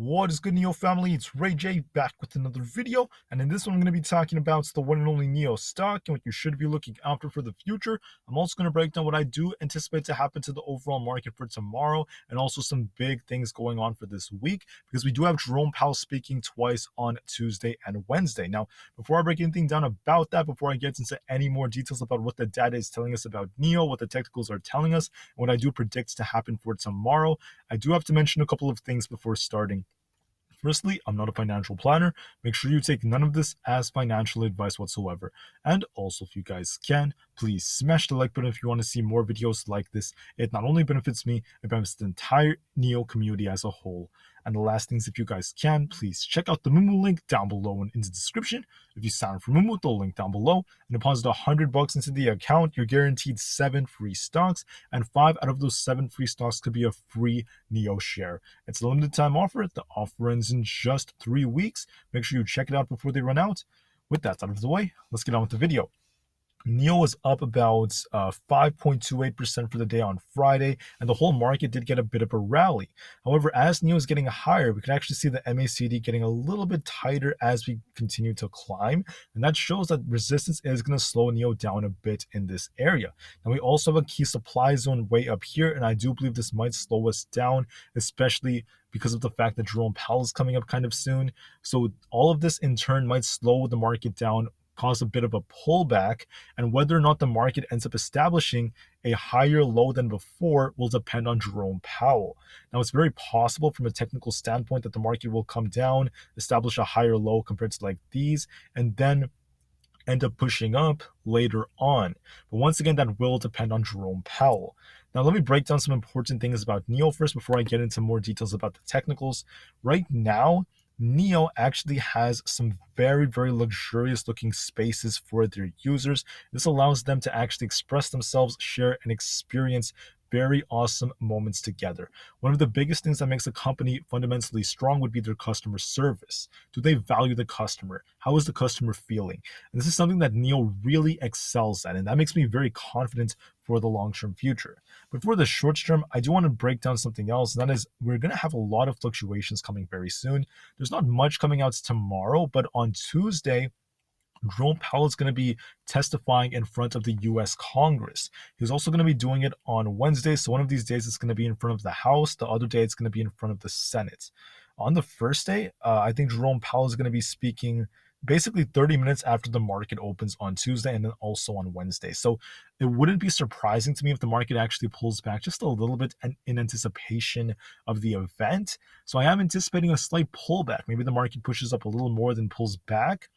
What is good, NIO family? It's Rey-Jay back with another video, and in this one I'm going to be talking about the one and only NIO stock and what you should be looking after for the future. I'm also going to break down what I do anticipate to happen to the overall market for tomorrow, and also some big things going on for this week, because we do have Jerome Powell speaking twice on Tuesday and Wednesday. Now, before I break anything down about that, before I get into any more details about what the data is telling us about NIO, what the technicals are telling us, and what I do predict to happen for tomorrow, I do have to mention a couple of things before starting. Firstly, I'm not a financial planner. Make sure you take none of this as financial advice whatsoever. And also, if you guys can, please smash the like button if you want to see more videos like this. It not only benefits me, it benefits the entire NIO community as a whole. And the last things, if you guys can, please check out the Moomoo link down below and in the description. If you sign up for Moomoo, the link down below, and deposit $100 into the account, you're guaranteed 7 free stocks, and 5 out of those 7 free stocks could be a free NIO share. It's a limited time offer. The offer ends in just 3 weeks. Make sure you check it out before they run out. With that out of the way, let's get on with the video. NIO was up about 5.28% for the day on Friday, and the whole market did get a bit of a rally. However, as NIO is getting higher, we can actually see the MACD getting a little bit tighter as we continue to climb, and that shows that resistance is going to slow NIO down a bit in this area. Now, we also have a key supply zone way up here, and I do believe this might slow us down, especially because of the fact that Jerome Powell is coming up kind of soon. So all of this in turn might slow the market down, cause a bit of a pullback, and whether or not the market ends up establishing a higher low than before will depend on Jerome Powell. Now, it's very possible from a technical standpoint that the market will come down, establish a higher low compared to like these, and then end up pushing up later on. But once again, that will depend on Jerome Powell. Now, let me break down some important things about NIO first before I get into more details about the technicals. Right now, NIO actually has some very, very luxurious looking spaces for their users. This allows them to actually express themselves, share, and experience very awesome moments together. One of the biggest things that makes a company fundamentally strong would be their customer service. Do they value the customer? How is the customer feeling? And this is something that NIO really excels at, and that makes me very confident for the long-term future. But for the short term, I do want to break down something else, and that is we're going to have a lot of fluctuations coming very soon. There's not much coming out tomorrow, but on Tuesday, Jerome Powell is going to be testifying in front of the U.S. Congress. He's also going to be doing it on Wednesday. So one of these days it's going to be in front of the House. The other day it's going to be in front of the Senate. On the first day, I think Jerome Powell is going to be speaking basically 30 minutes after the market opens on Tuesday, and then also on Wednesday. So it wouldn't be surprising to me if the market actually pulls back just a little bit in anticipation of the event. So I am anticipating a slight pullback. Maybe the market pushes up a little more than pulls back.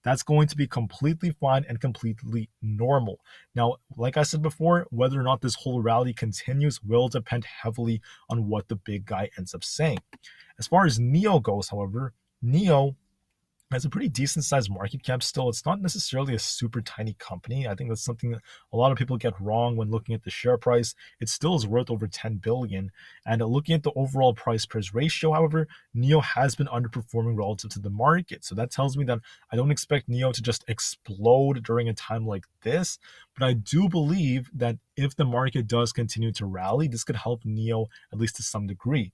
That's going to be completely fine and completely normal. Now, like I said before, whether or not this whole rally continues will depend heavily on what the big guy ends up saying. As far as NIO goes, however, NIO has a pretty decent sized market cap still. It's not necessarily a super tiny company. I think that's something that a lot of people get wrong when looking at the share price. It still is worth over 10 billion. And looking at the overall price price ratio, however, NIO has been underperforming relative to the market. So that tells me that I don't expect NIO to just explode during a time like this. But I do believe that if the market does continue to rally, this could help NIO at least to some degree.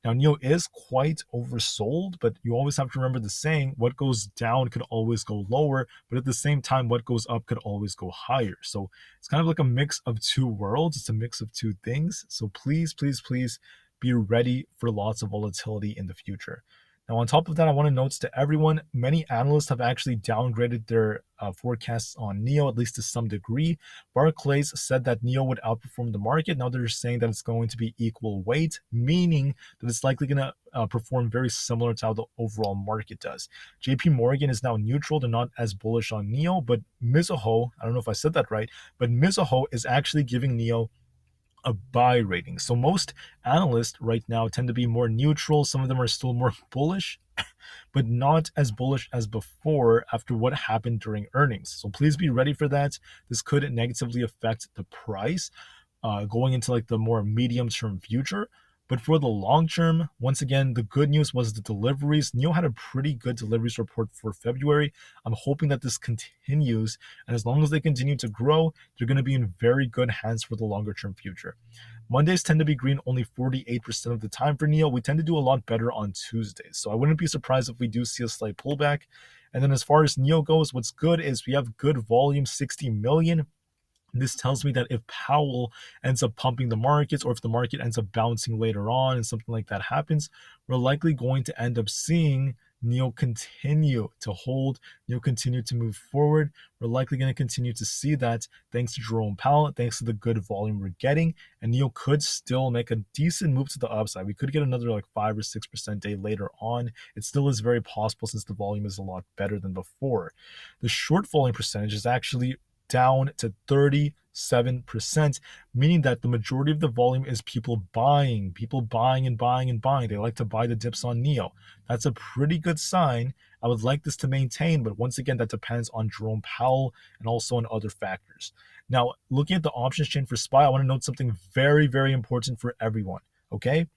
Now, NIO is quite oversold, but you always have to remember the saying, what goes down could always go lower, but at the same time, what goes up could always go higher. So it's kind of like a mix of two worlds. It's a mix of two things. So please, please, please be ready for lots of volatility in the future. Now, on top of that, I want to note to everyone, many analysts have actually downgraded their forecasts on NIO, at least to some degree. Barclays said that NIO would outperform the market. Now they're saying that it's going to be equal weight, meaning that it's likely going to perform very similar to how the overall market does. JP Morgan is now neutral. They're not as bullish on NIO, but Mizuho, I don't know if I said that right, but Mizuho is actually giving NIO a buy rating. So most analysts right now tend to be more neutral. Some of them are still more bullish, but not as bullish as before after what happened during earnings. So please be ready for that. This could negatively affect the price going into like the more medium-term future. But for the long term, once again, the good news was the deliveries. NIO had a pretty good deliveries report for February. I'm hoping that this continues. And as long as they continue to grow, they're going to be in very good hands for the longer term future. Mondays tend to be green only 48% of the time for NIO. We tend to do a lot better on Tuesdays. So I wouldn't be surprised if we do see a slight pullback. And then as far as NIO goes, what's good is we have good volume, 60 million. This tells me that if Powell ends up pumping the markets, or if the market ends up bouncing later on and something like that happens, we're likely going to end up seeing NIO continue to hold, NIO continue to move forward. We're likely going to continue to see that thanks to Jerome Powell, thanks to the good volume we're getting, and NIO could still make a decent move to the upside. We could get another like 5 or 6% day later on. It still is very possible since the volume is a lot better than before. The short falling percentage is actually down to 37%, meaning that the majority of the volume is people buying and buying and buying. They like to buy the dips on NIO. That's a pretty good sign. I would like this to maintain, but once again, that depends on Jerome Powell and also on other factors. Now, looking at the options chain for SPY, I want to note something very, very important for everyone, okay?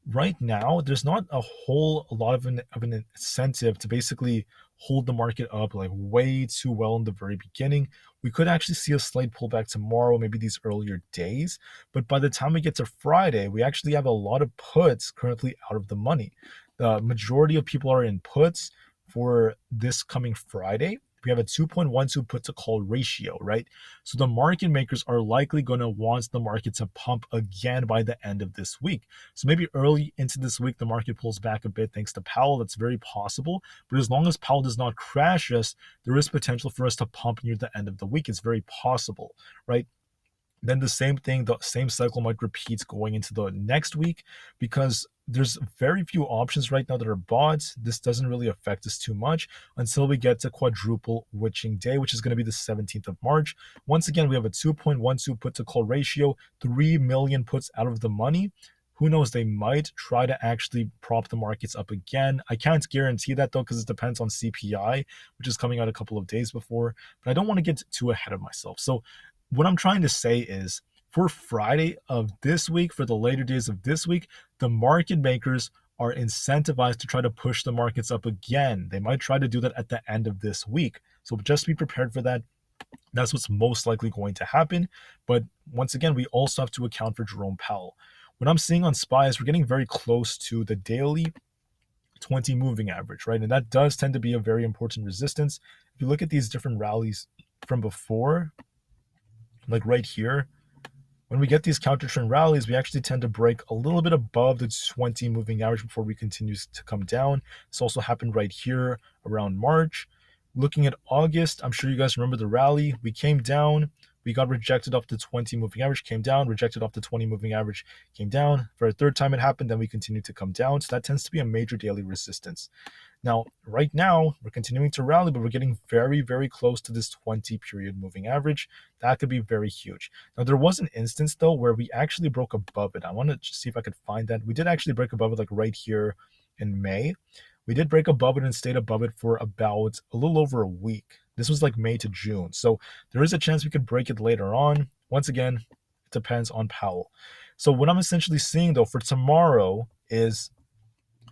Right now, there's not a whole lot of an incentive to basically hold the market up like way too well in the very beginning. We could actually see a slight pullback tomorrow, maybe these earlier days. But by the time we get to Friday, we actually have a lot of puts currently out of the money. The majority of people are in puts for this coming Friday. We have a 2.12 put to call ratio, right? So the market makers are likely going to want the market to pump again by the end of this week. So maybe early into this week, the market pulls back a bit thanks to Powell. That's very possible. But as long as Powell does not crash us, there is potential for us to pump near the end of the week. It's very possible, right? Then the same thing, the same cycle might repeat going into the next week because there's very few options right now that are bought. This doesn't really affect us too much until we get to quadruple witching day, which is going to be the 17th of March. Once again, we have a 2.12 put to call ratio, 3 million puts out of the money. Who knows, they might try to actually prop the markets up again. I can't guarantee that though, because it depends on CPI, which is coming out a couple of days before, but I don't want to get too ahead of myself. So what I'm trying to say is for Friday of this week, for the later days of this week, the market makers are incentivized to try to push the markets up again. They might try to do that at the end of this week. So just be prepared for that. That's what's most likely going to happen. But once again, we also have to account for Jerome Powell. What I'm seeing on SPY is we're getting very close to the daily 20 moving average, right? And that does tend to be a very important resistance. If you look at these different rallies from before, like right here, when we get these counter trend rallies, we actually tend to break a little bit above the 20 moving average before we continue to come down. This also happened right here around March. Looking at August, I'm sure you guys remember the rally. We came down, we got rejected off the 20 moving average, came down, rejected off the 20 moving average, came down. For a third time it happened, then we continued to come down. So that tends to be a major daily resistance. Now, right now, we're continuing to rally, but we're getting very, very close to this 20 period moving average. That could be very huge. Now, there was an instance, though, where we actually broke above it. I want to see if I could find that. We did actually break above it, like right here in May. We did break above it and stayed above it for about a little over a week. This was like May to June. So there is a chance we could break it later on. Once again, it depends on Powell. So what I'm essentially seeing, though, for tomorrow is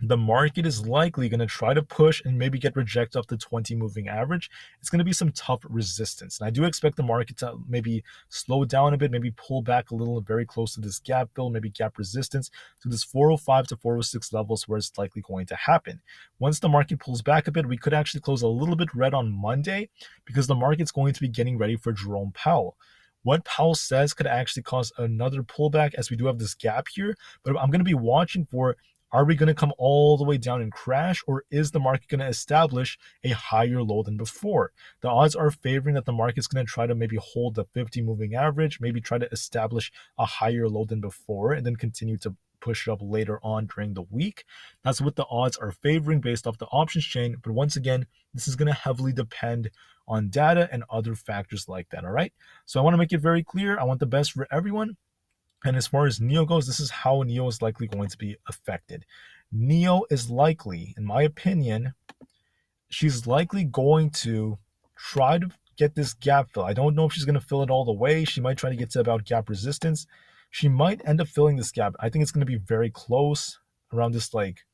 the market is likely going to try to push and maybe get rejected off the 20 moving average. It's going to be some tough resistance. And I do expect the market to maybe slow down a bit, maybe pull back a little, very close to this gap fill, maybe gap resistance to this 405 to 406 levels where it's likely going to happen. Once the market pulls back a bit, we could actually close a little bit red on Monday because the market's going to be getting ready for Jerome Powell. What Powell says could actually cause another pullback as we do have this gap here, but I'm going to be watching for, are we going to come all the way down and crash, or is the market going to establish a higher low than before? The odds are favoring that the market's going to try to maybe hold the 50 moving average, maybe try to establish a higher low than before, and then continue to push it up later on during the week. That's what the odds are favoring based off the options chain. But once again, this is going to heavily depend on data and other factors like that, all right? So I want to make it very clear. I want the best for everyone. And as far as NIO goes, this is how NIO is likely going to be affected. NIO is likely, in my opinion, she's likely going to try to get this gap fill. I don't know if she's going to fill it all the way. She might try to get to about gap resistance. She might end up filling this gap. I think it's going to be very close around this, like,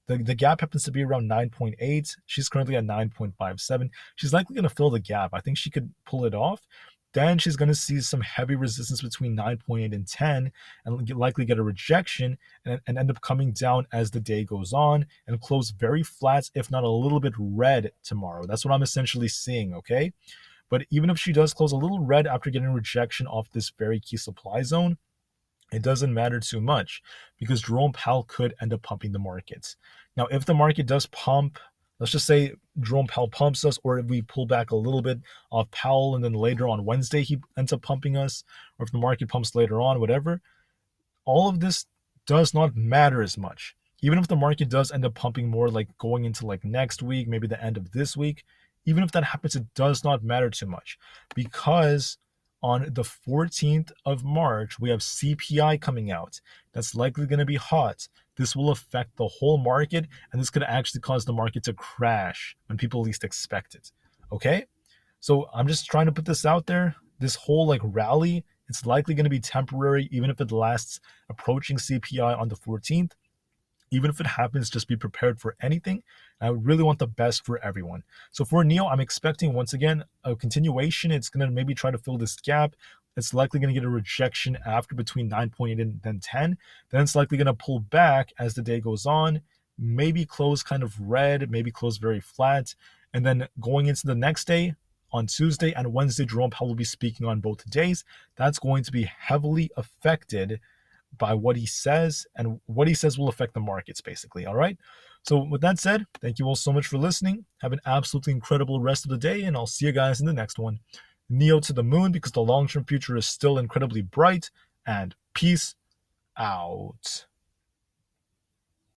the gap happens to be around 9.8. She's currently at 9.57. She's likely going to fill the gap. I think she could pull it off. then she's going to see some heavy resistance between 9.8 and 10 and likely get a rejection and end up coming down as the day goes on and close very flat, if not a little bit red tomorrow. That's what I'm essentially seeing, okay? But even if she does close a little red after getting rejection off this very key supply zone, it doesn't matter too much because Jerome Powell could end up pumping the markets. Now, if the market does pump, let's just say Jerome Powell pumps us, or if we pull back a little bit off Powell and then later on Wednesday he ends up pumping us, or if the market pumps later on, whatever, all of this does not matter as much. Even if the market does end up pumping more, like going into like next week, maybe the end of this week, even if that happens, it does not matter too much because on the 14th of March, we have CPI coming out. That's likely going to be hot. This will affect the whole market, and this could actually cause the market to crash when people least expect it. Okay? So I'm just trying to put this out there. This whole like rally, it's likely going to be temporary, even if it lasts approaching CPI on the 14th. Even if it happens, just be prepared for anything. I really want the best for everyone. So for NIO, I'm expecting, once again, a continuation. It's going to maybe try to fill this gap. It's likely going to get a rejection after between 9.8 and then 10. Then it's likely going to pull back as the day goes on, maybe close kind of red, maybe close very flat. And then going into the next day, on Tuesday and Wednesday, Jerome Powell will be speaking on both days. That's going to be heavily affected by what he says, and what he says will affect the markets, basically. All right. So with that said, thank you all so much for listening. Have an absolutely incredible rest of the day, and I'll see you guys in the next one. NIO to the moon, because the long-term future is still incredibly bright, and peace out.